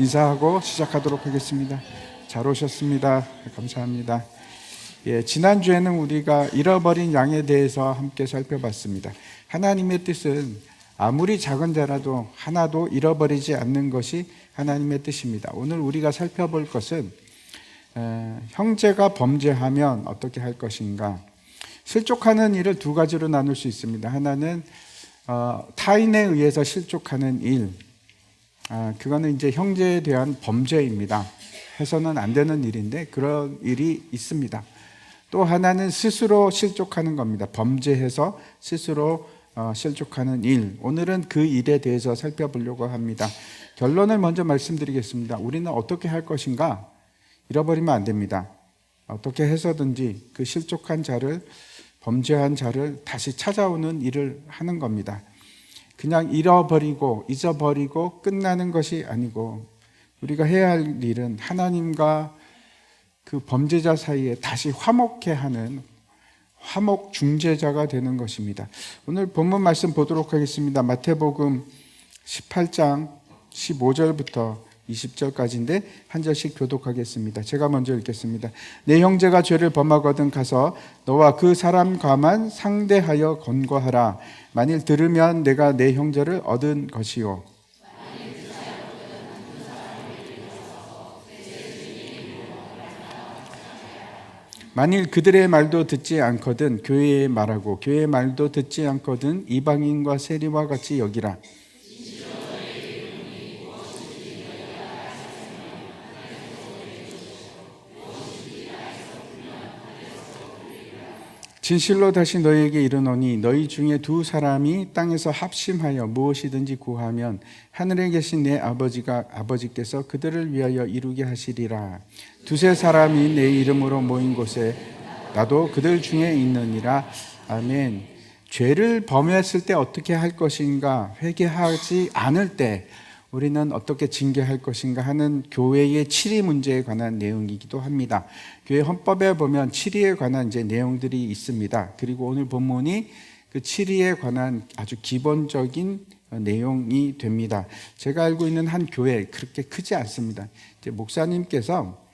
인사하고 시작하도록 하겠습니다. 잘 오셨습니다. 감사합니다. 지난주에는 우리가 잃어버린 양에 대해서 함께 살펴봤습니다. 하나님의 뜻은 아무리 작은 자라도 하나도 잃어버리지 않는 것이 하나님의 뜻입니다. 오늘 우리가 살펴볼 것은 형제가 범죄하면 어떻게 할 것인가. 실족하는 일을 두 가지로 나눌 수 있습니다. 하나는 타인에 의해서 실족하는 일, 그거는 이제 형제에 대한 범죄입니다. 해서는 안 되는 일인데 그런 일이 있습니다. 또 하나는 스스로 실족하는 겁니다. 범죄해서 스스로 실족하는 일. 오늘은 그 일에 대해서 살펴보려고 합니다. 결론을 먼저 말씀드리겠습니다. 우리는 어떻게 할 것인가? 잃어버리면 안 됩니다. 어떻게 해서든지 그 실족한 자를, 범죄한 자를 다시 찾아오는 일을 하는 겁니다. 그냥 잃어버리고 잊어버리고 끝나는 것이 아니고 우리가 해야 할 일은 하나님과 그 범죄자 사이에 다시 화목케 하는 화목 중재자가 되는 것입니다. 오늘 본문 말씀 보도록 하겠습니다. 마태복음 18장 15절부터 20절까지인데 한 절씩 교독하겠습니다. 제가 먼저 읽겠습니다. 내 형제가 죄를 범하거든 가서 너와 그 사람과만 상대하여 권고하라. 만일 들으면 내가 내 형제를 얻은 것이요 만일 그들의 말도 듣지 않거든 교회의 말하고 교회의 말도 듣지 않거든 이방인과 세리와 같이 여기라. 진실로 다시 너희에게 이르노니 너희 중에 두 사람이 땅에서 합심하여 무엇이든지 구하면 하늘에 계신 내 아버지께서 그들을 위하여 이루게 하시리라. 두세 사람이 내 이름으로 모인 곳에 나도 그들 중에 있느니라. 아멘. 죄를 범했을 때 어떻게 할 것인가, 회개하지 않을 때 우리는 어떻게 징계할 것인가 하는 교회의 치리 문제에 관한 내용이기도 합니다. 교회 헌법에 보면 치리에 관한 이제 내용들이 있습니다. 그리고 오늘 본문이 그 치리에 관한 아주 기본적인 내용이 됩니다. 제가 알고 있는 한 교회 그렇게 크지 않습니다. 이제 목사님께서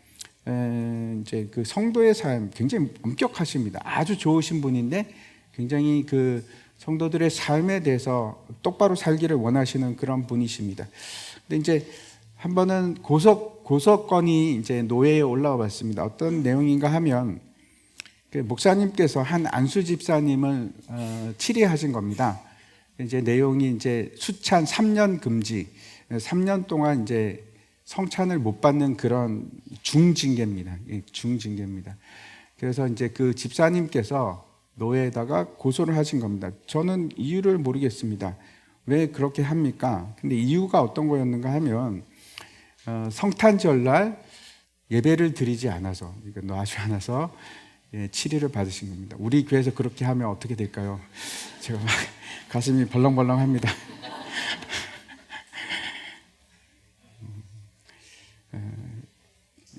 이제 그 성도의 삶 굉장히 엄격하십니다. 아주 좋으신 분인데 굉장히 그 성도들의 삶에 대해서 똑바로 살기를 원하시는 그런 분이십니다. 근데 이제 한 번은 고소건이 이제 노예에 올라와 봤습니다. 어떤 내용인가 하면 그 목사님께서 한 안수 집사님을 치리하신 겁니다. 이제 내용이 이제 수찬 3년 금지, 3년 동안 이제 성찬을 못 받는 그런 중징계입니다. 중징계입니다. 그래서 이제 그 집사님께서 노예에다가 고소를 하신 겁니다. 저는 이유를 모르겠습니다. 왜 그렇게 합니까? 근데 이유가 어떤 거였는가 하면 성탄절날 예배를 드리지 않아서, 놓아지 않아서 치리를 받으신 겁니다. 우리 교회에서 그렇게 하면 어떻게 될까요? 제가 막 가슴이 벌렁벌렁합니다.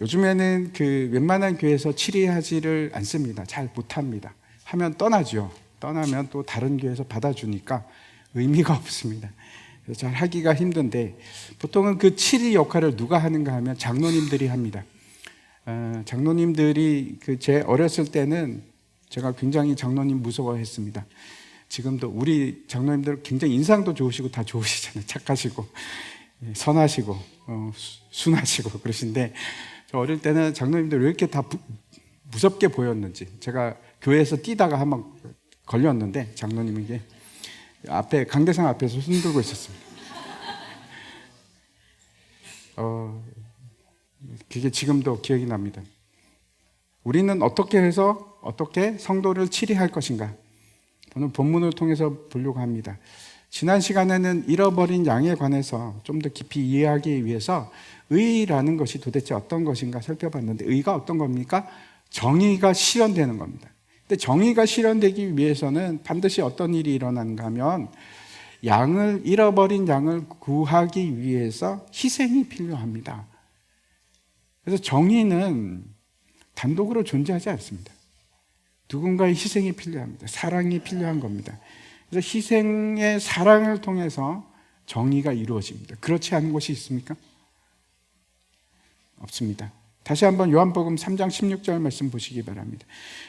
요즘에는 그 웬만한 교회에서 치리하지를 않습니다. 잘 못합니다. 하면 떠나죠. 떠나면 또 다른 교회에서 받아주니까 의미가 없습니다. 그래서 잘 하기가 힘든데 보통은 그 치리 역할을 누가 하는가 하면 장로님들이 합니다. 장로님들이 제 어렸을 때는 제가 굉장히 장로님 무서워했습니다. 지금도 우리 장로님들 굉장히 인상도 좋으시고 다 좋으시잖아요. 착하시고 선하시고 순하시고 그러신데 저 어릴 때는 장로님들 왜 이렇게 다 무섭게 보였는지 제가 교회에서 뛰다가 한번 걸렸는데 장로님에게 앞에 강대상 앞에서 손 들고 있었습니다. 그게 지금도 기억이 납니다. 우리는 어떻게 해서 어떻게 성도를 치리할 것인가? 오늘 본문을 통해서 보려고 합니다. 지난 시간에는 잃어버린 양에 관해서 좀 더 깊이 이해하기 위해서 의라는 것이 도대체 어떤 것인가 살펴봤는데 의가 어떤 겁니까? 정의가 실현되는 겁니다. 근데 정의가 실현되기 위해서는 반드시 어떤 일이 일어난가 하면 잃어버린 양을 구하기 위해서 희생이 필요합니다. 그래서 정의는 단독으로 존재하지 않습니다. 누군가의 희생이 필요합니다. 사랑이 필요한 겁니다. 그래서 희생의 사랑을 통해서 정의가 이루어집니다. 그렇지 않은 곳이 있습니까? 없습니다. 다시 한번 요한복음 3장 16절 말씀 보시기 바랍니다.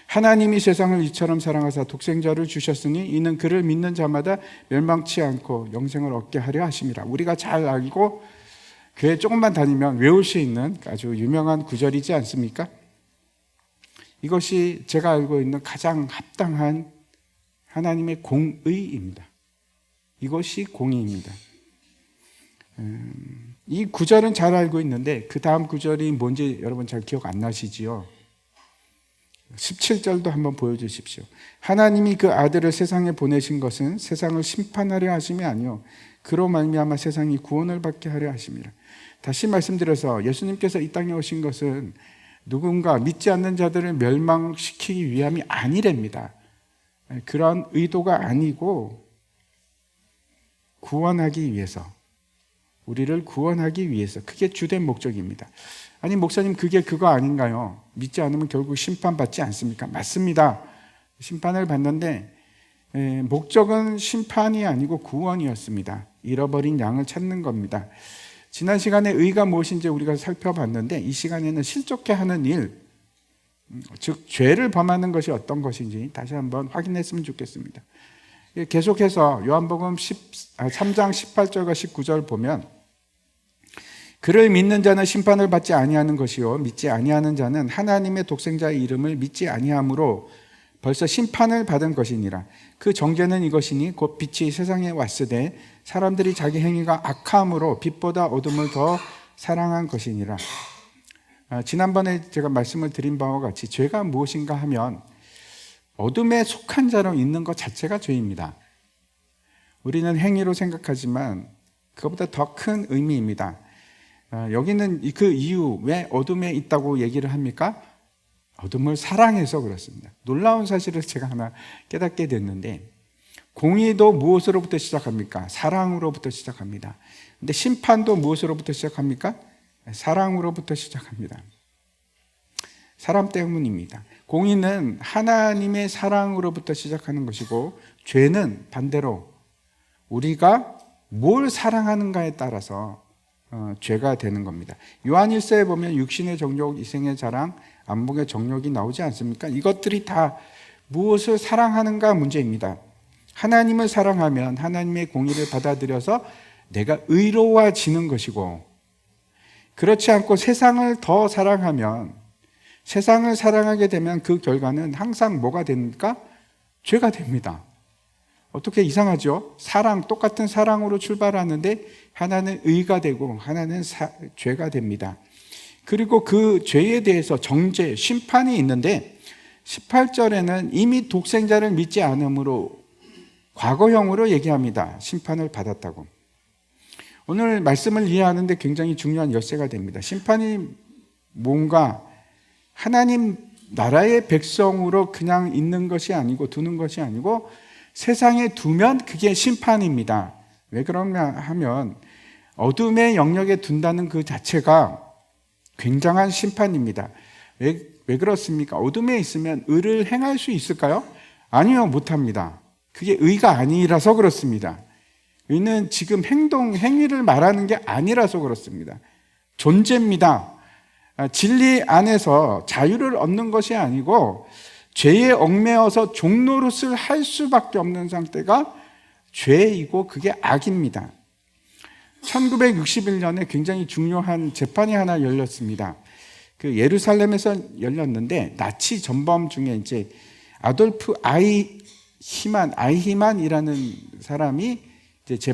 하나님이 세상을 이처럼 사랑하사 독생자를 주셨으니 이는 그를 믿는 자마다 멸망치 않고 영생을 얻게 하려 하심이라. 우리가 잘 알고 교회 조금만 다니면 외울 수 있는 아주 유명한 구절이지 않습니까? 이것이 제가 알고 있는 가장 합당한 하나님의 공의입니다. 이것이 공의입니다. 이 구절은 잘 알고 있는데 그 다음 구절이 뭔지 여러분 잘 기억 안 나시지요? 17절도 한번 보여주십시오. 하나님이 그 아들을 세상에 보내신 것은 세상을 심판하려 하심이 아니요 그로 말미암아 세상이 구원을 받게 하려 하심이라. 다시 말씀드려서 예수님께서 이 땅에 오신 것은 누군가 믿지 않는 자들을 멸망시키기 위함이 아니랍니다. 그런 의도가 아니고 구원하기 위해서, 우리를 구원하기 위해서, 그게 주된 목적입니다. 아니 목사님 그게 그거 아닌가요? 믿지 않으면 결국 심판받지 않습니까? 맞습니다. 심판을 받는데 목적은 심판이 아니고 구원이었습니다. 잃어버린 양을 찾는 겁니다. 지난 시간에 의가 무엇인지 우리가 살펴봤는데 이 시간에는 실족해 하는 일, 즉 죄를 범하는 것이 어떤 것인지 다시 한번 확인했으면 좋겠습니다. 계속해서 요한복음 3장 18절과 19절 보면 그를 믿는 자는 심판을 받지 아니하는 것이요 믿지 아니하는 자는 하나님의 독생자의 이름을 믿지 아니함으로 벌써 심판을 받은 것이니라. 그 정죄는 이것이니 곧 빛이 세상에 왔으되 사람들이 자기 행위가 악함으로 빛보다 어둠을 더 사랑한 것이니라. 지난번에 제가 말씀을 드린 바와 같이 죄가 무엇인가 하면 어둠에 속한 자로 있는 것 자체가 죄입니다. 우리는 행위로 생각하지만 그것보다 더 큰 의미입니다. 여기는 그 이유, 왜 어둠에 있다고 얘기를 합니까? 어둠을 사랑해서 그렇습니다. 놀라운 사실을 제가 하나 깨닫게 됐는데 공의도 무엇으로부터 시작합니까? 사랑으로부터 시작합니다. 근데 심판도 무엇으로부터 시작합니까? 사랑으로부터 시작합니다. 사람 때문입니다. 공의는 하나님의 사랑으로부터 시작하는 것이고 죄는 반대로 우리가 뭘 사랑하는가에 따라서 죄가 되는 겁니다. 요한일서에 보면 육신의 정욕, 이생의 자랑, 안목의 정욕이 나오지 않습니까? 이것들이 다 무엇을 사랑하는가 문제입니다. 하나님을 사랑하면 하나님의 공의를 받아들여서 내가 의로워지는 것이고, 그렇지 않고 세상을 더 사랑하면, 세상을 사랑하게 되면 그 결과는 항상 뭐가 됩니까? 죄가 됩니다. 어떻게 이상하죠? 사랑, 똑같은 사랑으로 출발하는데 하나는 의가 되고 하나는 죄가 됩니다. 그리고 그 죄에 대해서 정죄, 심판이 있는데 18절에는 이미 독생자를 믿지 않으므로 과거형으로 얘기합니다. 심판을 받았다고. 오늘 말씀을 이해하는데 굉장히 중요한 열쇠가 됩니다. 심판이 뭔가 하나님 나라의 백성으로 그냥 있는 것이 아니고 두는 것이 아니고 세상에 두면 그게 심판입니다. 왜 그러냐 하면 어둠의 영역에 둔다는 그 자체가 굉장한 심판입니다. 왜 그렇습니까? 어둠에 있으면 의를 행할 수 있을까요? 아니요, 못합니다. 그게 의가 아니라서 그렇습니다. 의는 지금 행위를 말하는 게 아니라서 그렇습니다. 존재입니다. 진리 안에서 자유를 얻는 것이 아니고 죄에 얽매여서 종노릇을 할 수밖에 없는 상태가 죄이고 그게 악입니다. 1961년에 굉장히 중요한 재판이 하나 열렸습니다. 그 예루살렘에서 열렸는데 나치 전범 중에 이제 아돌프 아이히만이라는 사람이 이제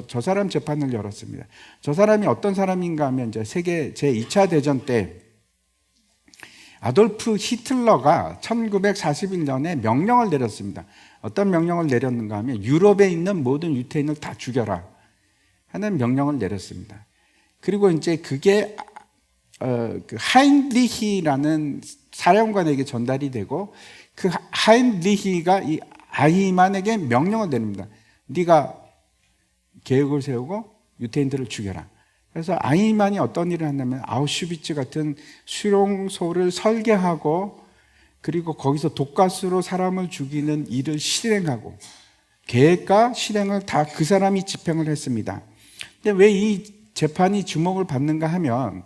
저 사람 재판을 열었습니다. 저 사람이 어떤 사람인가 하면 이제 세계 제2차 대전 때 아돌프 히틀러가 1941년에 명령을 내렸습니다. 어떤 명령을 내렸는가 하면 유럽에 있는 모든 유태인을 다 죽여라 하는 명령을 내렸습니다. 그리고 이제 그게 그 하인리히라는 사령관에게 전달이 되고 그 하인리히가 이 아히만에게 명령을 내립니다. 네가 계획을 세우고 유태인들을 죽여라. 그래서 아히만이 어떤 일을 했냐면 아우슈비츠 같은 수용소를 설계하고 그리고 거기서 독가스로 사람을 죽이는 일을 실행하고 계획과 실행을 다 그 사람이 집행을 했습니다. 근데 왜 이 재판이 주목을 받는가 하면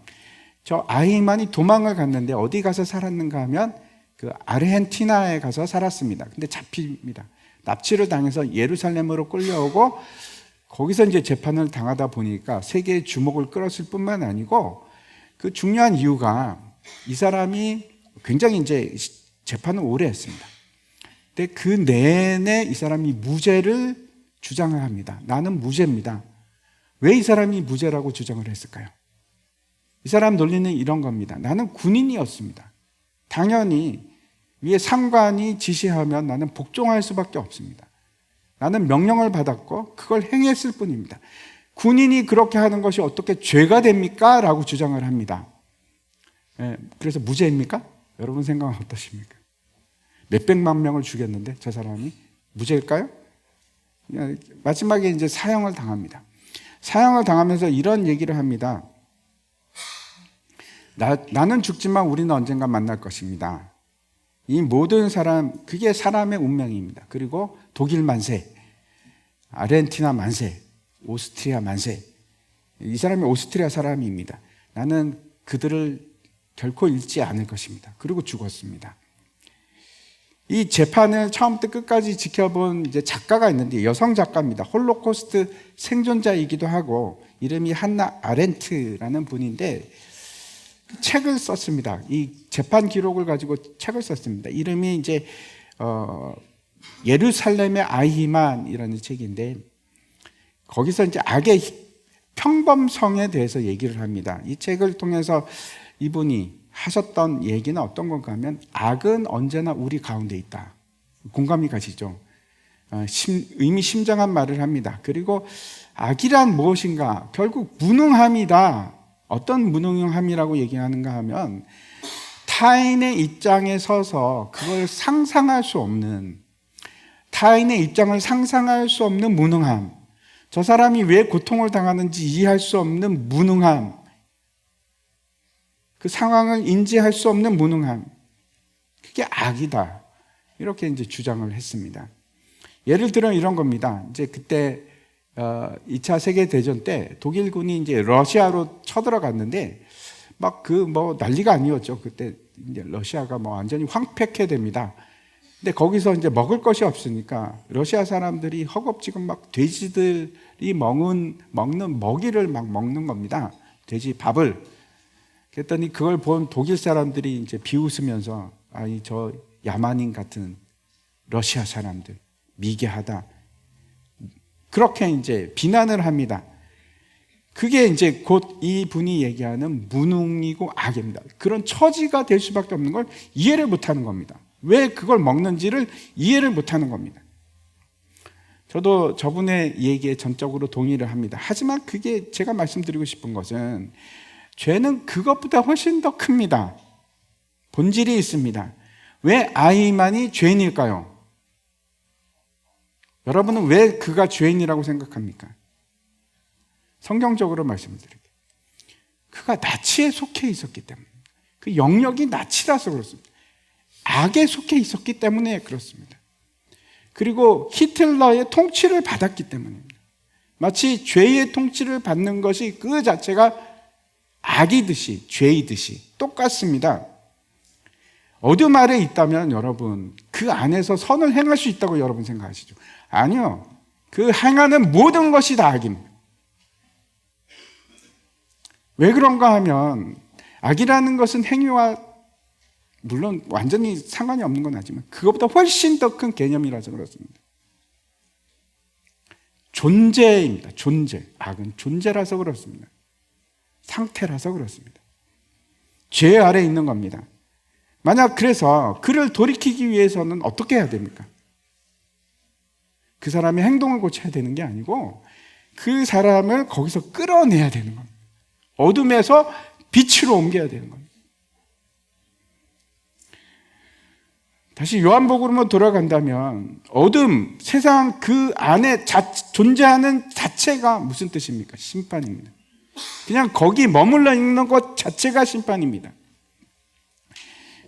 저 아히만이 도망을 갔는데 어디 가서 살았는가 하면 그 아르헨티나에 가서 살았습니다. 근데 잡힙니다. 납치를 당해서 예루살렘으로 끌려오고 거기서 이제 재판을 당하다 보니까 세계의 주목을 끌었을 뿐만 아니고 그 중요한 이유가 이 사람이 굉장히 이제 재판을 오래 했습니다. 근데 그 내내 이 사람이 무죄를 주장을 합니다. 나는 무죄입니다. 왜 이 사람이 무죄라고 주장을 했을까요? 이 사람 논리는 이런 겁니다. 나는 군인이었습니다. 당연히 위에 상관이 지시하면 나는 복종할 수밖에 없습니다. 나는 명령을 받았고 그걸 행했을 뿐입니다. 군인이 그렇게 하는 것이 어떻게 죄가 됩니까? 라고 주장을 합니다. 그래서 무죄입니까? 여러분 생각은 어떠십니까? 몇백만 명을 죽였는데 저 사람이 무죄일까요? 마지막에 이제 사형을 당합니다. 사형을 당하면서 이런 얘기를 합니다. 나는 죽지만 우리는 언젠가 만날 것입니다. 이 모든 사람, 그게 사람의 운명입니다. 그리고 독일 만세, 아르헨티나 만세, 오스트리아 만세. 이 사람이 오스트리아 사람입니다. 나는 그들을 결코 잃지 않을 것입니다. 그리고 죽었습니다. 이 재판을 처음부터 끝까지 지켜본 이제 작가가 있는데 여성 작가입니다. 홀로코스트 생존자이기도 하고 이름이 한나 아렌트라는 분인데 책을 썼습니다. 이 재판 기록을 가지고 책을 썼습니다. 이름이 이제 예루살렘의 아히만이라는 책인데 거기서 이제 악의 평범성에 대해서 얘기를 합니다. 이 책을 통해서 이분이 하셨던 얘기는 어떤 건가 하면 악은 언제나 우리 가운데 있다. 공감이 가시죠? 의미심장한 말을 합니다. 그리고 악이란 무엇인가? 결국 무능함이다. 어떤 무능함이라고 얘기하는가 하면 타인의 입장에 서서 그걸 상상할 수 없는, 타인의 입장을 상상할 수 없는 무능함, 저 사람이 왜 고통을 당하는지 이해할 수 없는 무능함, 그 상황을 인지할 수 없는 무능함, 그게 악이다. 이렇게 이제 주장을 했습니다. 예를 들어 이런 겁니다. 이제 그때 2차 세계대전 때 독일군이 이제 러시아로 쳐들어갔는데 막 난리가 아니었죠. 그때 이제 러시아가 완전히 황폐케 됩니다. 근데 거기서 이제 먹을 것이 없으니까 러시아 사람들이 허겁지겁 막 돼지들이 먹는 먹이를 막 먹는 겁니다. 돼지 밥을. 그랬더니 그걸 본 독일 사람들이 이제 비웃으면서 저 야만인 같은 러시아 사람들 미개하다. 그렇게 이제 비난을 합니다. 그게 이제 곧 이분이 얘기하는 무능이고 악입니다. 그런 처지가 될 수밖에 없는 걸 이해를 못하는 겁니다. 왜 그걸 먹는지를 이해를 못하는 겁니다. 저도 저분의 얘기에 전적으로 동의를 합니다. 하지만 그게 제가 말씀드리고 싶은 것은 죄는 그것보다 훨씬 더 큽니다. 본질이 있습니다. 왜 아이만이 죄인일까요? 여러분은 왜 그가 죄인이라고 생각합니까? 성경적으로 말씀드릴게요. 그가 나치에 속해 있었기 때문에, 그 영역이 나치라서 그렇습니다. 악에 속해 있었기 때문에 그렇습니다. 그리고 히틀러의 통치를 받았기 때문입니다. 마치 죄의 통치를 받는 것이 그 자체가 악이듯이, 죄이듯이 똑같습니다. 어둠 아래 있다면 여러분 그 안에서 선을 행할 수 있다고 여러분 생각하시죠? 아니요. 그 행하는 모든 것이 다 악입니다. 왜 그런가 하면 악이라는 것은 행위와 물론 완전히 상관이 없는 건 아니지만 그것보다 훨씬 더 큰 개념이라서 그렇습니다. 존재입니다. 존재. 악은 존재라서 그렇습니다. 상태라서 그렇습니다. 죄 아래 있는 겁니다. 만약 그래서 그를 돌이키기 위해서는 어떻게 해야 됩니까? 그 사람의 행동을 고쳐야 되는 게 아니고 그 사람을 거기서 끌어내야 되는 겁니다. 어둠에서 빛으로 옮겨야 되는 겁니다. 다시 요한복음으로 돌아간다면 어둠, 세상 그 안에 존재하는 자체가 무슨 뜻입니까? 심판입니다. 그냥 거기 머물러 있는 것 자체가 심판입니다.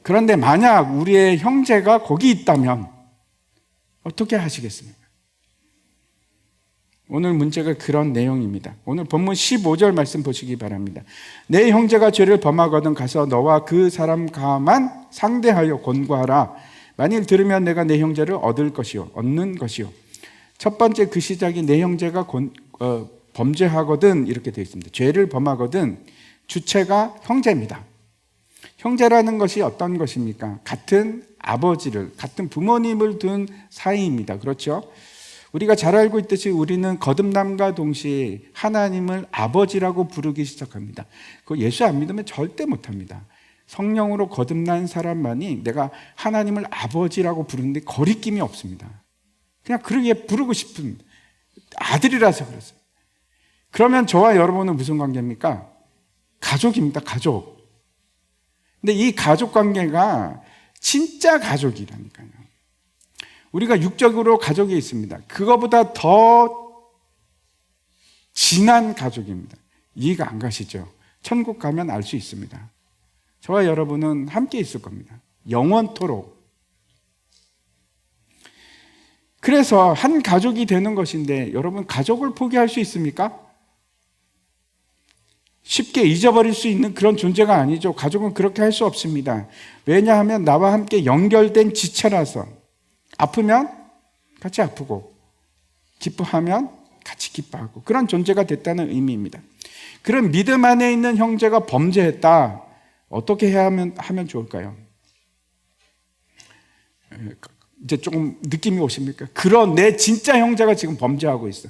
그런데 만약 우리의 형제가 거기 있다면 어떻게 하시겠습니까? 오늘 문제가 그런 내용입니다. 오늘 본문 15절 말씀 보시기 바랍니다. 내 형제가 죄를 범하거든 가서 너와 그 사람과만 상대하여 권고하라. 만일 들으면 내가 내 형제를 얻는 것이요. 첫 번째 그 시작이 내 형제가 범죄하거든 이렇게 되어 있습니다. 죄를 범하거든 주체가 형제입니다. 형제라는 것이 어떤 것입니까? 같은 아버지를, 같은 부모님을 둔 사이입니다. 그렇죠? 우리가 잘 알고 있듯이 우리는 거듭남과 동시에 하나님을 아버지라고 부르기 시작합니다. 그거 예수 안 믿으면 절대 못합니다. 성령으로 거듭난 사람만이 내가 하나님을 아버지라고 부르는데 거리낌이 없습니다. 그냥 그렇게 부르고 싶은 아들이라서 그렇습니다. 그러면 저와 여러분은 무슨 관계입니까? 가족입니다. 가족. 근데 이 가족 관계가 진짜 가족이라니까요. 우리가 육적으로 가족이 있습니다. 그거보다 더 진한 가족입니다. 이해가 안 가시죠? 천국 가면 알 수 있습니다. 저와 여러분은 함께 있을 겁니다. 영원토록. 그래서 한 가족이 되는 것인데 여러분 가족을 포기할 수 있습니까? 쉽게 잊어버릴 수 있는 그런 존재가 아니죠. 가족은 그렇게 할 수 없습니다. 왜냐하면 나와 함께 연결된 지체라서 아프면 같이 아프고 기뻐하면 같이 기뻐하고 그런 존재가 됐다는 의미입니다. 그런 믿음 안에 있는 형제가 범죄했다. 어떻게 해야 하면 좋을까요? 이제 조금 느낌이 오십니까? 그런 내 진짜 형제가 지금 범죄하고 있어.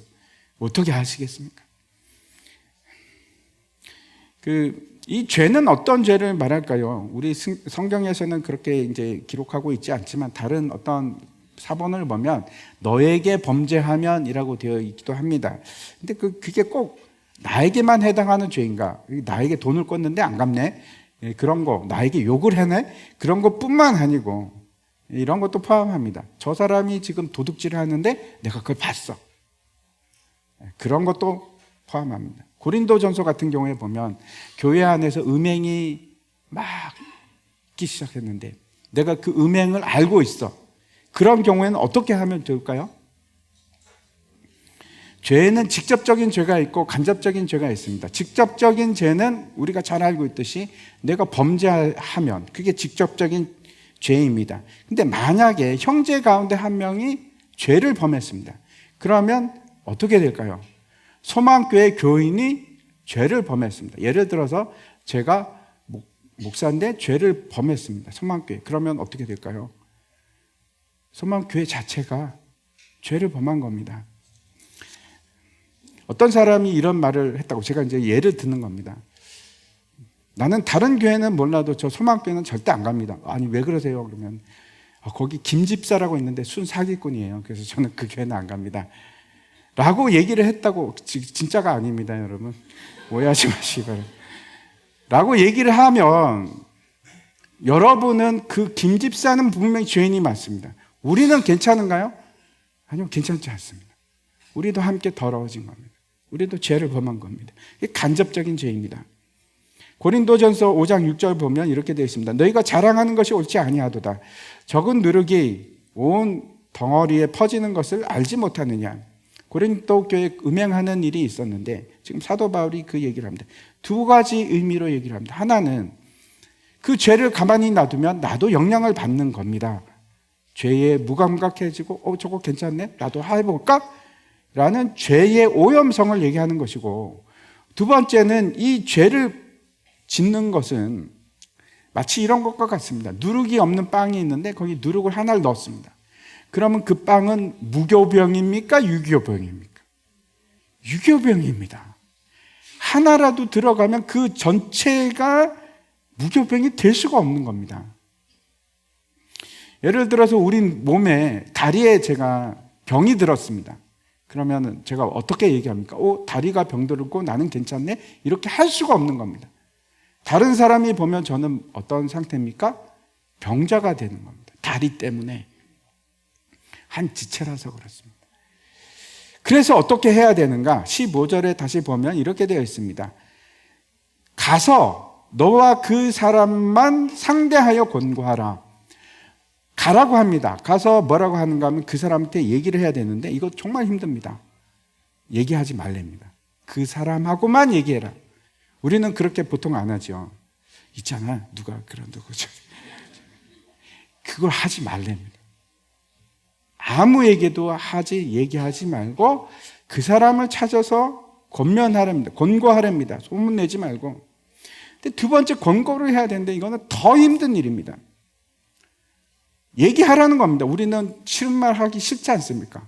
어떻게 하시겠습니까? 이 죄는 어떤 죄를 말할까요? 우리 성경에서는 그렇게 이제 기록하고 있지 않지만 다른 어떤 사본을 보면 너에게 범죄하면이라고 되어 있기도 합니다. 근데 그게 꼭 나에게만 해당하는 죄인가? 나에게 돈을 꿨는데 안 갚네? 그런 거, 나에게 욕을 해네? 그런 것뿐만 아니고 이런 것도 포함합니다. 저 사람이 지금 도둑질을 하는데 내가 그걸 봤어. 그런 것도 포함합니다. 고린도전서 같은 경우에 보면 교회 안에서 음행이 막 있기 시작했는데 내가 그 음행을 알고 있어. 그런 경우에는 어떻게 하면 될까요? 죄는 직접적인 죄가 있고 간접적인 죄가 있습니다. 직접적인 죄는 우리가 잘 알고 있듯이 내가 범죄하면 그게 직접적인 죄입니다. 근데 만약에 형제 가운데 한 명이 죄를 범했습니다. 그러면 어떻게 될까요? 소망교회 교인이 죄를 범했습니다. 예를 들어서 제가 목사인데 죄를 범했습니다. 소망교회. 그러면 어떻게 될까요? 소망교회 자체가 죄를 범한 겁니다. 어떤 사람이 이런 말을 했다고 제가 이제 예를 드는 겁니다. 나는 다른 교회는 몰라도 저 소망교회는 절대 안 갑니다. 아니 왜 그러세요? 그러면 거기 김집사라고 있는데 순 사기꾼이에요. 그래서 저는 그 교회는 안 갑니다. 라고 얘기를 했다고. 진짜가 아닙니다, 여러분. 오해하지 마시기 바랍니다. 라고 얘기를 하면 여러분은 그 김집사는 분명히 죄인이 맞습니다. 우리는 괜찮은가요? 아니요, 괜찮지 않습니다. 우리도 함께 더러워진 겁니다. 우리도 죄를 범한 겁니다. 이게 간접적인 죄입니다. 고린도전서 5장 6절 보면 이렇게 되어 있습니다. 너희가 자랑하는 것이 옳지 아니하도다. 적은 누룩이 온 덩어리에 퍼지는 것을 알지 못하느냐. 고린도 교회에 음행하는 일이 있었는데 지금 사도 바울이 그 얘기를 합니다. 두 가지 의미로 얘기를 합니다. 하나는 그 죄를 가만히 놔두면 나도 영향을 받는 겁니다. 죄에 무감각해지고 저거 괜찮네? 나도 해볼까? 라는 죄의 오염성을 얘기하는 것이고, 두 번째는 이 죄를 짓는 것은 마치 이런 것과 같습니다. 누룩이 없는 빵이 있는데 거기 누룩을 하나를 넣었습니다. 그러면 그 빵은 무교병입니까? 유교병입니까? 유교병입니다. 하나라도 들어가면 그 전체가 무교병이 될 수가 없는 겁니다. 예를 들어서 우리 몸에 다리에 제가 병이 들었습니다. 그러면 제가 어떻게 얘기합니까? 다리가 병들었고 나는 괜찮네? 이렇게 할 수가 없는 겁니다. 다른 사람이 보면 저는 어떤 상태입니까? 병자가 되는 겁니다. 다리 때문에. 한 지체라서 그렇습니다. 그래서 어떻게 해야 되는가? 15절에 다시 보면 이렇게 되어 있습니다. 가서 너와 그 사람만 상대하여 권고하라. 가라고 합니다. 가서 뭐라고 하는가 하면 그 사람한테 얘기를 해야 되는데 이거 정말 힘듭니다. 얘기하지 말랍니다. 그 사람하고만 얘기해라. 우리는 그렇게 보통 안 하죠. 있잖아, 누가 그런 누구죠. 그걸 하지 말랍니다. 아무에게도 얘기하지 말고 그 사람을 찾아서 권면하랍니다. 권고하랍니다. 소문내지 말고. 근데 두 번째, 권고를 해야 되는데 이거는 더 힘든 일입니다. 얘기하라는 겁니다. 우리는 싫은 말 하기 싫지 않습니까?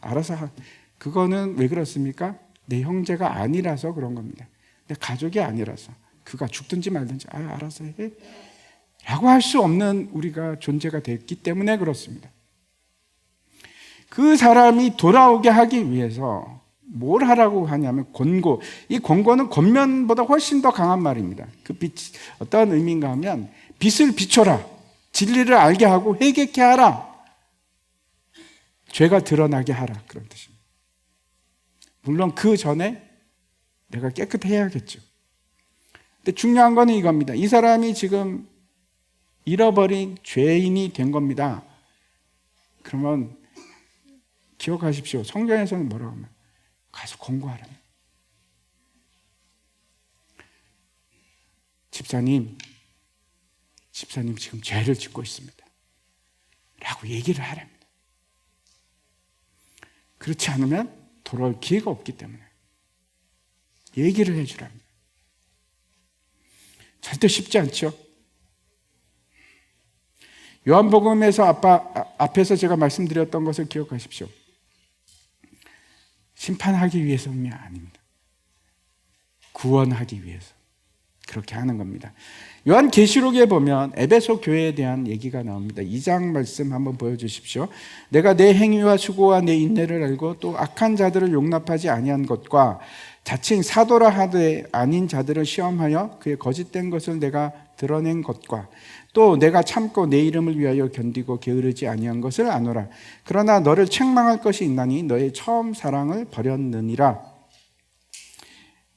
알아서 그거는 왜 그렇습니까? 내 형제가 아니라서 그런 겁니다. 내 가족이 아니라서. 그가 죽든지 말든지 알아서 해 라고 할 수 없는 우리가 존재가 됐기 때문에 그렇습니다. 그 사람이 돌아오게 하기 위해서 뭘 하라고 하냐면 권고. 이 권고는 권면보다 훨씬 더 강한 말입니다. 그 어떤 의미인가 하면 빛을 비춰라, 진리를 알게 하고 회개케 하라, 죄가 드러나게 하라, 그런 뜻입니다. 물론 그 전에 내가 깨끗해야겠죠. 근데 중요한 거는 이겁니다. 이 사람이 지금 잃어버린 죄인이 된 겁니다. 그러면 기억하십시오. 성경에서는 뭐라고 하면 가서 권고하라. 집사님 지금 죄를 짓고 있습니다 라고 얘기를 하랍니다. 그렇지 않으면 돌아올 기회가 없기 때문에 얘기를 해주랍니다. 절대 쉽지 않죠. 요한복음에서 앞에서 제가 말씀드렸던 것을 기억하십시오. 심판하기 위해서는 아닙니다. 구원하기 위해서 그렇게 하는 겁니다. 요한계시록에 보면 에베소 교회에 대한 얘기가 나옵니다. 2장 말씀 한번 보여주십시오. 내가 내 행위와 수고와 내 인내를 알고 또 악한 자들을 용납하지 아니한 것과 자칭 사도라 하되 아닌 자들을 시험하여 그의 거짓된 것을 내가 드러낸 것과 또 내가 참고 내 이름을 위하여 견디고 게으르지 아니한 것을 아노라. 그러나 너를 책망할 것이 있나니 너의 처음 사랑을 버렸느니라.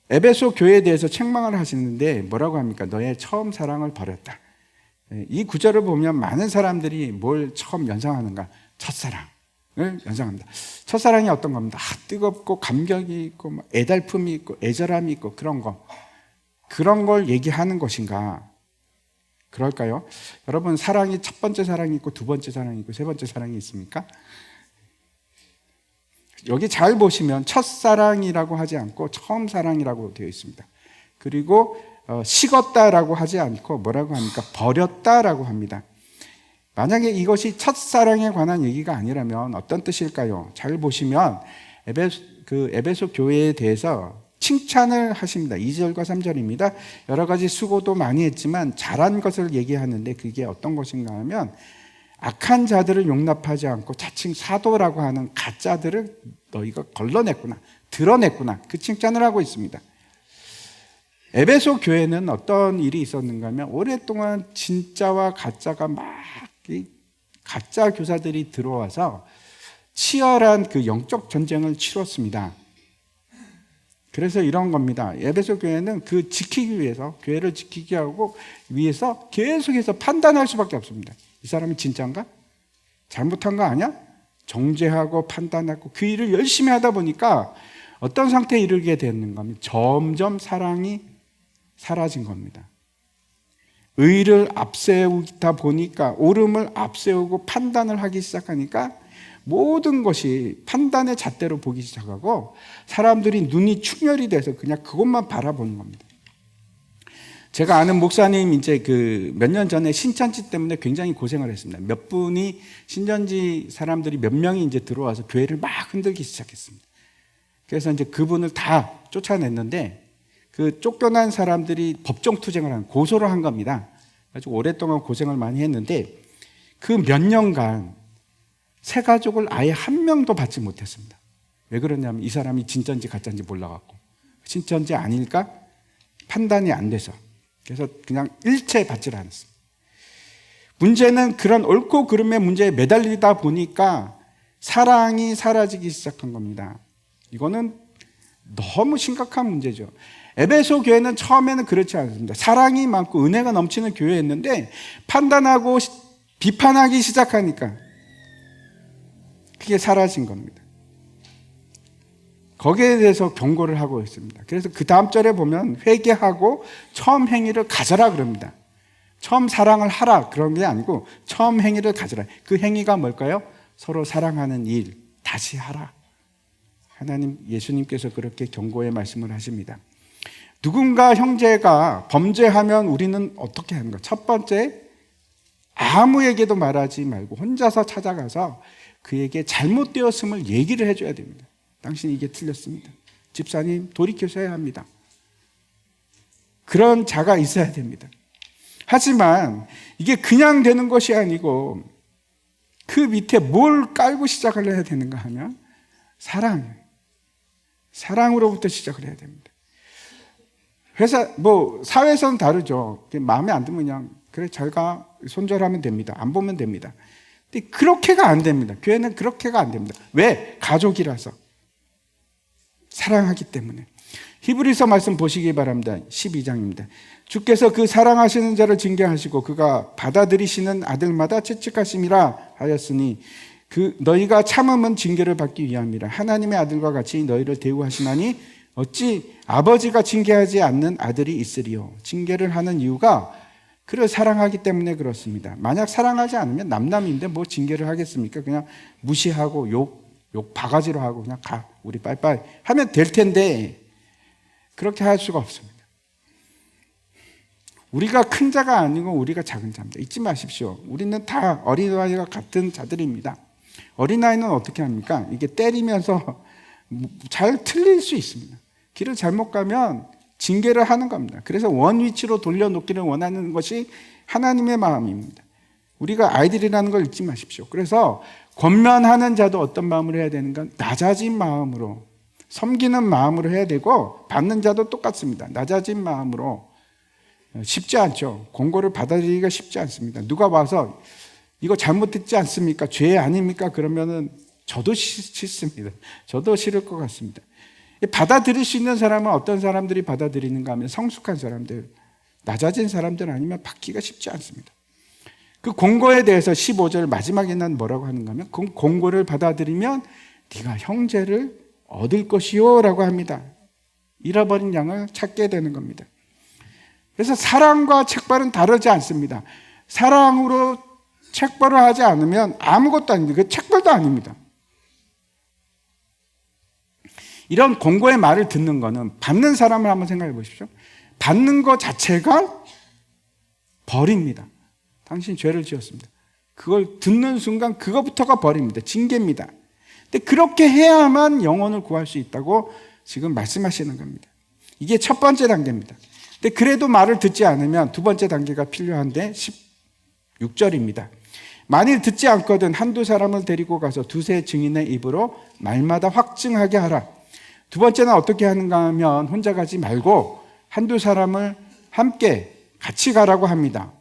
에베소 교회에 대해서 책망을 하시는데 뭐라고 합니까? 너의 처음 사랑을 버렸다. 이 구절을 보면 많은 사람들이 뭘 처음 연상하는가? 첫사랑을 연상합니다. 첫사랑이 어떤 겁니다. 뜨겁고 감격이 있고 애달픔이 있고 애절함이 있고 그런 걸 얘기하는 것인가? 그럴까요? 여러분, 사랑이 첫 번째 사랑이 있고 두 번째 사랑이 있고 세 번째 사랑이 있습니까? 여기 잘 보시면 첫사랑이라고 하지 않고 처음 사랑이라고 되어 있습니다. 그리고 식었다라고 하지 않고 뭐라고 합니까? 버렸다라고 합니다. 만약에 이것이 첫사랑에 관한 얘기가 아니라면 어떤 뜻일까요? 잘 보시면 에베소 교회에 대해서 칭찬을 하십니다. 2절과 3절입니다. 여러 가지 수고도 많이 했지만 잘한 것을 얘기하는데 그게 어떤 것인가 하면 악한 자들을 용납하지 않고 자칭 사도라고 하는 가짜들을 너희가 걸러냈구나, 드러냈구나, 그 칭찬을 하고 있습니다. 에베소 교회는 어떤 일이 있었는가 하면 오랫동안 진짜와 가짜가 가짜 교사들이 들어와서 치열한 그 영적 전쟁을 치렀습니다. 그래서 이런 겁니다. 에베소 교회는 그 지키기 위해서, 교회를 지키기 하고 위해서 계속해서 판단할 수밖에 없습니다. 이 사람이 진짜인가? 잘못한 거 아니야? 정죄하고 판단하고 그 일을 열심히 하다 보니까 어떤 상태에 이르게 됐는가 하면 점점 사랑이 사라진 겁니다. 의를 앞세우다 보니까, 옳음을 앞세우고 판단을 하기 시작하니까 모든 것이 판단의 잣대로 보기 시작하고 사람들이 눈이 충혈이 돼서 그냥 그것만 바라보는 겁니다. 제가 아는 목사님 이제 몇 년 전에 신천지 때문에 굉장히 고생을 했습니다. 몇 분이 신천지 사람들이 몇 명이 이제 들어와서 교회를 막 흔들기 시작했습니다. 그래서 이제 그분을 다 쫓아냈는데 그 쫓겨난 사람들이 법정 투쟁을 고소를 한 겁니다. 아주 오랫동안 고생을 많이 했는데 그 몇 년간 새 가족을 아예 한 명도 받지 못했습니다. 왜 그러냐면 이 사람이 진짜인지 가짜인지 몰라갖고 진짜인지 아닐까 판단이 안 돼서, 그래서 그냥 일체 받지를 않았습니다. 문제는 그런 옳고 그름의 문제에 매달리다 보니까 사랑이 사라지기 시작한 겁니다. 이거는 너무 심각한 문제죠. 에베소 교회는 처음에는 그렇지 않습니다. 사랑이 많고 은혜가 넘치는 교회였는데 판단하고 비판하기 시작하니까 그게 사라진 겁니다. 거기에 대해서 경고를 하고 있습니다. 그래서 그 다음 절에 보면 회개하고 처음 행위를 가져라 그럽니다. 처음 사랑을 하라 그런 게 아니고 처음 행위를 가져라. 그 행위가 뭘까요? 서로 사랑하는 일 다시 하라. 하나님, 예수님께서 그렇게 경고의 말씀을 하십니다. 누군가 형제가 범죄하면 우리는 어떻게 하는가? 첫 번째, 아무에게도 말하지 말고 혼자서 찾아가서 그에게 잘못되었음을 얘기를 해줘야 됩니다. 당신 이게 틀렸습니다. 집사님 돌이켜서야 합니다. 그런 자가 있어야 됩니다. 하지만 이게 그냥 되는 것이 아니고 그 밑에 뭘 깔고 시작을 해야 되는가 하면 사랑으로부터 시작을 해야 됩니다. 사회에서는 다르죠. 마음에 안 들면 그냥 그래 잘 가, 손절하면 됩니다. 안 보면 됩니다. 근데 그렇게가 안 됩니다. 교회는 그렇게가 안 됩니다. 왜? 가족이라서. 사랑하기 때문에. 히브리서 말씀 보시기 바랍니다. 12장입니다. 주께서 그 사랑하시는 자를 징계하시고 그가 받아들이시는 아들마다 채찍하심이라 하였으니 너희가 참음은 징계를 받기 위함이라. 하나님의 아들과 같이 너희를 대우하시나니 어찌 아버지가 징계하지 않는 아들이 있으리요. 징계를 하는 이유가 그를 사랑하기 때문에 그렇습니다. 만약 사랑하지 않으면 남남인데 뭐 징계를 하겠습니까? 그냥 무시하고 욕 바가지로 하고 그냥 가, 우리 빠이빠이 하면 될 텐데 그렇게 할 수가 없습니다. 우리가 큰 자가 아니고 우리가 작은 자입니다. 잊지 마십시오. 우리는 다 어린아이와 같은 자들입니다. 어린아이는 어떻게 합니까? 이게 때리면서 잘 틀릴 수 있습니다. 길을 잘못 가면 징계를 하는 겁니다. 그래서 원위치로 돌려놓기를 원하는 것이 하나님의 마음입니다. 우리가 아이들이라는 걸 잊지 마십시오. 그래서 권면하는 자도 어떤 마음으로 해야 되는가? 낮아진 마음으로, 섬기는 마음으로 해야 되고, 받는 자도 똑같습니다. 낮아진 마음으로. 쉽지 않죠. 공고를 받아들이기가 쉽지 않습니다. 누가 와서 이거 잘못했지 않습니까? 죄 아닙니까? 그러면은 저도 싫습니다. 저도 싫을 것 같습니다. 받아들일 수 있는 사람은 어떤 사람들이 받아들이는가 하면 성숙한 사람들, 낮아진 사람들 아니면 받기가 쉽지 않습니다. 그 공고에 대해서 15절 마지막에는 뭐라고 하는가 하면 그 공고를 받아들이면 네가 형제를 얻을 것이요 라고 합니다. 잃어버린 양을 찾게 되는 겁니다. 그래서 사랑과 책벌은 다르지 않습니다. 사랑으로 책벌을 하지 않으면 아무것도 아닙니다. 그 책벌도 아닙니다. 이런 공고의 말을 듣는 거는 받는 사람을 한번 생각해 보십시오. 받는 것 자체가 벌입니다. 당신 죄를 지었습니다. 그걸 듣는 순간 그것부터가 벌입니다. 징계입니다. 근데 그렇게 해야만 영혼을 구할 수 있다고 지금 말씀하시는 겁니다. 이게 첫 번째 단계입니다. 근데 그래도 말을 듣지 않으면 두 번째 단계가 필요한데 16절입니다. 만일 듣지 않거든 한두 사람을 데리고 가서 두세 증인의 입으로 말마다 확증하게 하라. 두 번째는 어떻게 하는가 하면 혼자 가지 말고 한두 사람을 함께 같이 가라고 합니다.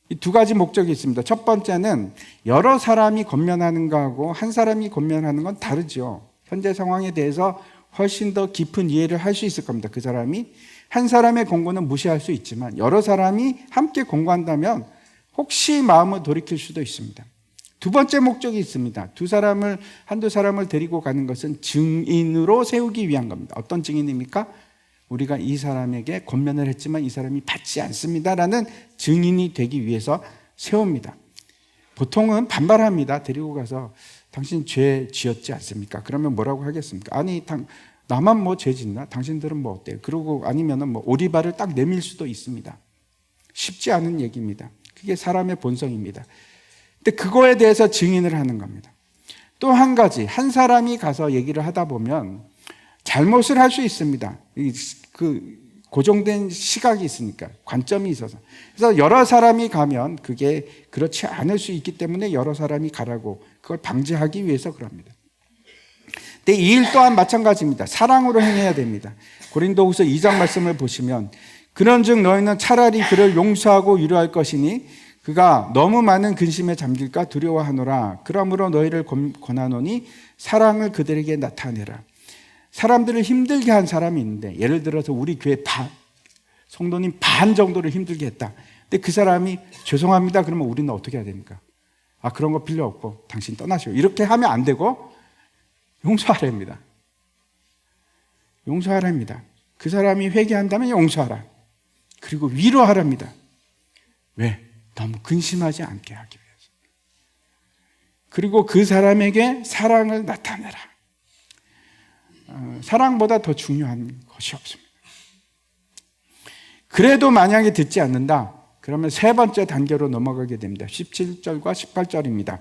이 두 가지 목적이 있습니다. 첫 번째는 여러 사람이 권면하는 거하고 한 사람이 권면하는 건 다르죠. 현재 상황에 대해서 훨씬 더 깊은 이해를 할 수 있을 겁니다. 그 사람이 한 사람의 권고는 무시할 수 있지만 여러 사람이 함께 권고한다면 혹시 마음을 돌이킬 수도 있습니다. 두 번째 목적이 있습니다. 한두 사람을 데리고 가는 것은 증인으로 세우기 위한 겁니다. 어떤 증인입니까? 우리가 이 사람에게 권면을 했지만 이 사람이 받지 않습니다라는 증인이 되기 위해서 세웁니다. 보통은 반발합니다. 데리고 가서 당신 죄 지었지 않습니까? 그러면 뭐라고 하겠습니까? 아니, 나만 뭐 죄 짓나? 당신들은 뭐 어때요? 그러고 아니면은 뭐 오리발을 딱 내밀 수도 있습니다. 쉽지 않은 얘기입니다. 그게 사람의 본성입니다. 근데 그거에 대해서 증인을 하는 겁니다. 또 한 가지, 한 사람이 가서 얘기를 하다 보면 잘못을 할 수 있습니다. 그 고정된 시각이 있으니까, 관점이 있어서. 그래서 여러 사람이 가면 그게 그렇지 않을 수 있기 때문에 여러 사람이 가라고 그걸 방지하기 위해서 그럽니다. 근데 이 일 또한 마찬가지입니다. 사랑으로 행해야 됩니다. 고린도후서 2장 말씀을 보시면 그런즉 너희는 차라리 그를 용서하고 위로할 것이니 그가 너무 많은 근심에 잠길까 두려워하노라. 그러므로 너희를 권하노니 사랑을 그들에게 나타내라. 사람들을 힘들게 한 사람이 있는데 예를 들어서 우리 교회 성도님 반 정도를 힘들게 했다. 근데 그 사람이 죄송합니다. 그러면 우리는 어떻게 해야 됩니까? 그런 거 필요 없고 당신 떠나시오. 이렇게 하면 안 되고 용서하랍니다. 용서하랍니다. 그 사람이 회개한다면 용서하라. 그리고 위로하랍니다. 왜? 너무 근심하지 않게 하기 위해서. 그리고 그 사람에게 사랑을 나타내라. 사랑보다 더 중요한 것이 없습니다. 그래도 만약에 듣지 않는다, 그러면 세 번째 단계로 넘어가게 됩니다. 17절과 18절입니다.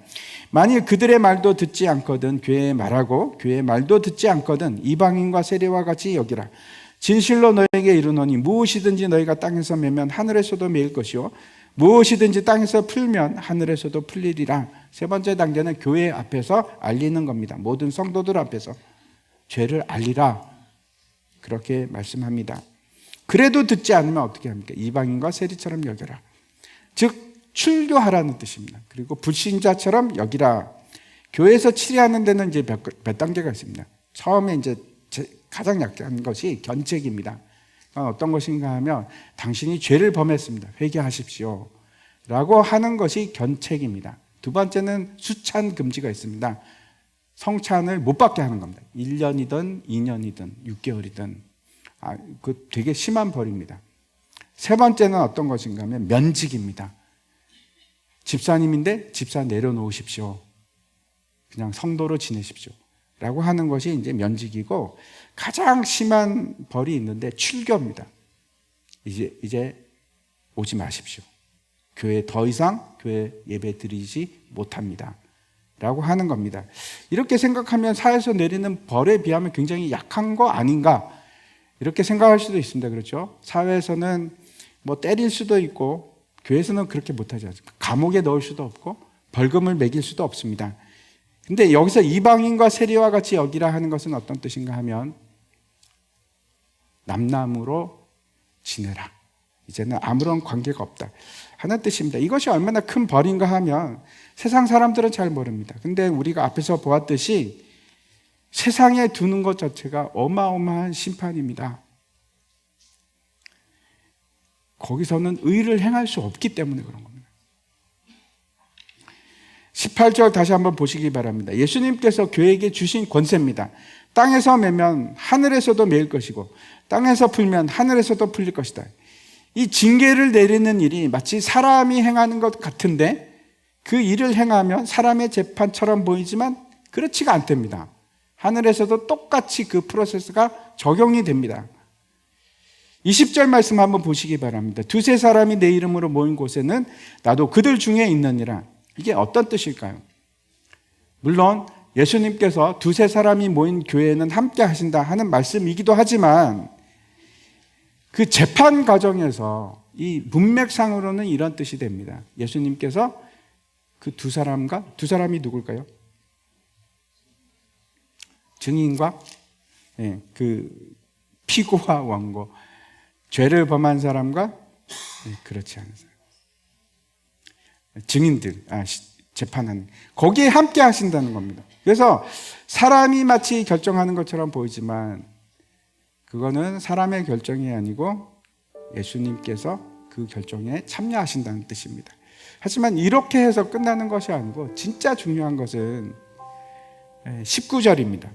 만일 그들의 말도 듣지 않거든 교회에 말하고 교회의 말도 듣지 않거든 이방인과 세리와 같이 여기라. 진실로 너에게 이르노니 무엇이든지 너희가 땅에서 매면 하늘에서도 매일 것이요 무엇이든지 땅에서 풀면 하늘에서도 풀리리라. 세 번째 단계는 교회 앞에서 알리는 겁니다. 모든 성도들 앞에서 죄를 알리라. 그렇게 말씀합니다. 그래도 듣지 않으면 어떻게 합니까? 이방인과 세리처럼 여겨라. 즉 출교하라는 뜻입니다. 그리고 불신자처럼 여기라. 교회에서 치리하는 데는 이제 몇 단계가 있습니다. 처음에 이제 가장 약한 것이 견책입니다. 어떤 것인가 하면 당신이 죄를 범했습니다. 회개하십시오. 라고 하는 것이 견책입니다. 두 번째는 수찬 금지가 있습니다. 성찬을 못 받게 하는 겁니다. 1년이든 2년이든 6개월이든. 그 되게 심한 벌입니다. 세 번째는 어떤 것인가 하면 면직입니다. 집사님인데 집사 내려놓으십시오. 그냥 성도로 지내십시오. 라고 하는 것이 이제 면직이고, 가장 심한 벌이 있는데 출교입니다. 이제 오지 마십시오. 교회 더 이상 교회 예배 드리지 못합니다. 라고 하는 겁니다. 이렇게 생각하면 사회에서 내리는 벌에 비하면 굉장히 약한 거 아닌가? 이렇게 생각할 수도 있습니다. 그렇죠? 사회에서는 뭐 때릴 수도 있고, 교회에서는 그렇게 못하지 않습니까? 감옥에 넣을 수도 없고, 벌금을 매길 수도 없습니다. 근데 여기서 이방인과 세리와 같이 여기라 하는 것은 어떤 뜻인가 하면, 남남으로 지내라. 이제는 아무런 관계가 없다 하는 뜻입니다. 이것이 얼마나 큰 벌인가 하면 세상 사람들은 잘 모릅니다. 근데 우리가 앞에서 보았듯이 세상에 두는 것 자체가 어마어마한 심판입니다. 거기서는 의를 행할 수 없기 때문에 그런 겁니다. 18절 다시 한번 보시기 바랍니다. 예수님께서 교회에게 주신 권세입니다. 땅에서 매면 하늘에서도 매일 것이고 땅에서 풀면 하늘에서도 풀릴 것이다. 이 징계를 내리는 일이 마치 사람이 행하는 것 같은데, 그 일을 행하면 사람의 재판처럼 보이지만 그렇지가 않답니다. 하늘에서도 똑같이 그 프로세스가 적용이 됩니다. 20절 말씀 한번 보시기 바랍니다. 두세 사람이 내 이름으로 모인 곳에는 나도 그들 중에 있느니라. 이게 어떤 뜻일까요? 물론 예수님께서 두세 사람이 모인 교회에는 함께 하신다 하는 말씀이기도 하지만, 그 재판 과정에서 이 문맥상으로는 이런 뜻이 됩니다. 예수님께서 그 두 사람이 누굴까요? 증인과 그 피고와 원고, 죄를 범한 사람과 그렇지 않은 사람, 증인들, 재판하는, 거기에 함께 하신다는 겁니다. 그래서 사람이 마치 결정하는 것처럼 보이지만 그거는 사람의 결정이 아니고 예수님께서 그 결정에 참여하신다는 뜻입니다. 하지만 이렇게 해서 끝나는 것이 아니고 진짜 중요한 것은 19절입니다.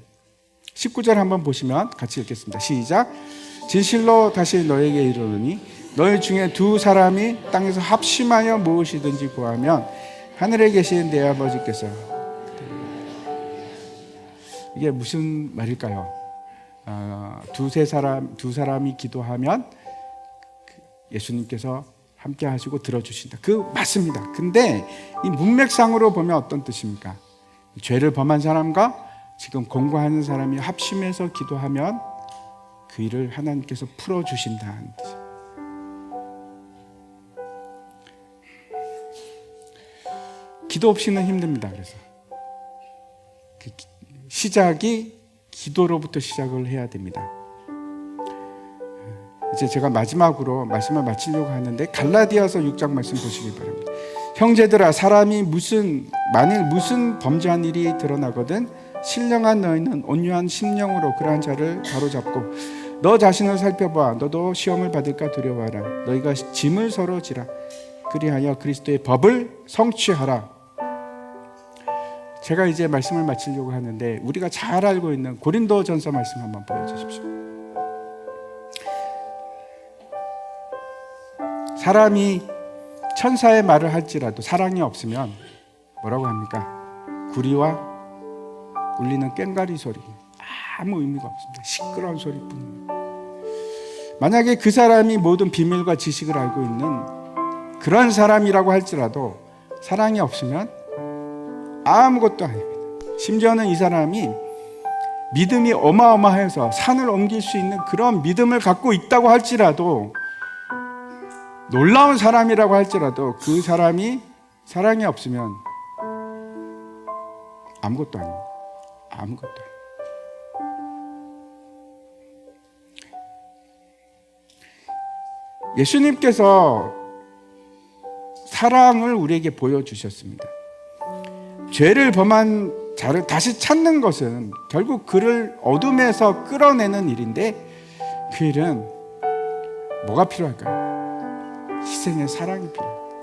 19절 한번 보시면 같이 읽겠습니다. 시작. 진실로 다시 너에게 이르노니 너희 중에 두 사람이 땅에서 합심하여 무엇이든지 구하면 하늘에 계신 내 아버지께서. 이게 무슨 말일까요? 두 사람이 기도하면 예수님께서 함께 하시고 들어주신다. 그 맞습니다. 근데 이 문맥상으로 보면 어떤 뜻입니까? 죄를 범한 사람과 지금 공고하는 사람이 합심해서 기도하면 그 일을 하나님께서 풀어주신다는 뜻입니다. 기도 없이는 힘듭니다. 그래서 시작이 기도로부터 시작을 해야 됩니다. 이제 제가 마지막으로 말씀을 마치려고 하는데, 갈라디아서 6장 말씀 보시기 바랍니다. 형제들아, 사람이 만일 무슨 범죄한 일이 드러나거든 신령한 너희는 온유한 심령으로 그러한 자를 바로잡고 너 자신을 살펴봐. 너도 시험을 받을까 두려워하라. 너희가 짐을 서로 지라. 그리하여 그리스도의 법을 성취하라. 제가 이제 말씀을 마치려고 하는데, 우리가 잘 알고 있는 고린도전서 말씀 한번 보여주십시오. 사람이 천사의 말을 할지라도 사랑이 없으면 뭐라고 합니까? 구리와 울리는 꽹과리 소리, 아무 의미가 없습니다. 시끄러운 소리뿐입니다. 만약에 그 사람이 모든 비밀과 지식을 알고 있는 그런 사람이라고 할지라도 사랑이 없으면 아무것도 아닙니다. 심지어는 이 사람이 믿음이 어마어마해서 산을 옮길 수 있는 그런 믿음을 갖고 있다고 할지라도, 놀라운 사람이라고 할지라도 그 사람이 사랑이 없으면 아무것도 아닙니다. 아무것도 아닙니다. 예수님께서 사랑을 우리에게 보여주셨습니다. 죄를 범한 자를 다시 찾는 것은 결국 그를 어둠에서 끌어내는 일인데, 그 일은 뭐가 필요할까요? 희생의 사랑이 필요합니다.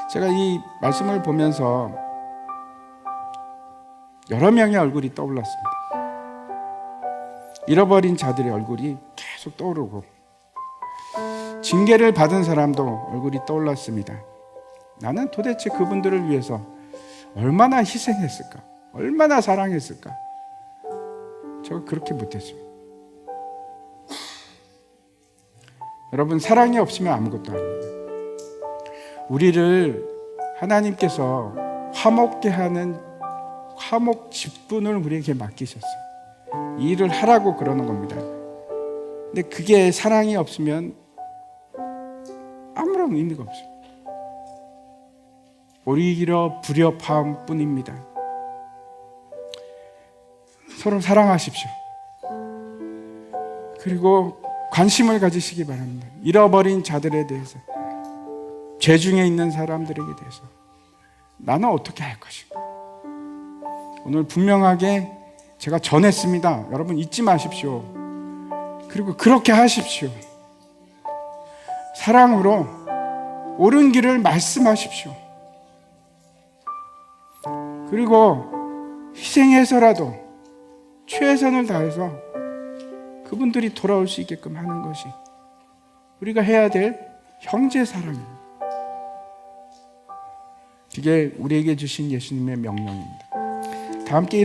제가 이 말씀을 보면서 여러 명의 얼굴이 떠올랐습니다. 잃어버린 자들의 얼굴이 계속 떠오르고, 징계를 받은 사람도 얼굴이 떠올랐습니다. 나는 도대체 그분들을 위해서 얼마나 희생했을까? 얼마나 사랑했을까? 제가 그렇게 못했습니다. 여러분, 사랑이 없으면 아무것도 아닙니다. 우리를 하나님께서 화목게 하는 화목 직분을 우리에게 맡기셨어요. 이 일을 하라고 그러는 겁니다. 근데 그게 사랑이 없으면 아무런 의미가 없어요. 오히려 불협화음 뿐입니다. 서로 사랑하십시오. 그리고 관심을 가지시기 바랍니다. 잃어버린 자들에 대해서, 죄 중에 있는 사람들에게 대해서 나는 어떻게 할 것인가. 오늘 분명하게 제가 전했습니다. 여러분 잊지 마십시오. 그리고 그렇게 하십시오. 사랑으로 옳은 길을 말씀하십시오. 그리고 희생해서라도 최선을 다해서 그분들이 돌아올 수 있게끔 하는 것이 우리가 해야 될 형제 사랑입니다. 그게 우리에게 주신 예수님의 명령입니다. 다 함께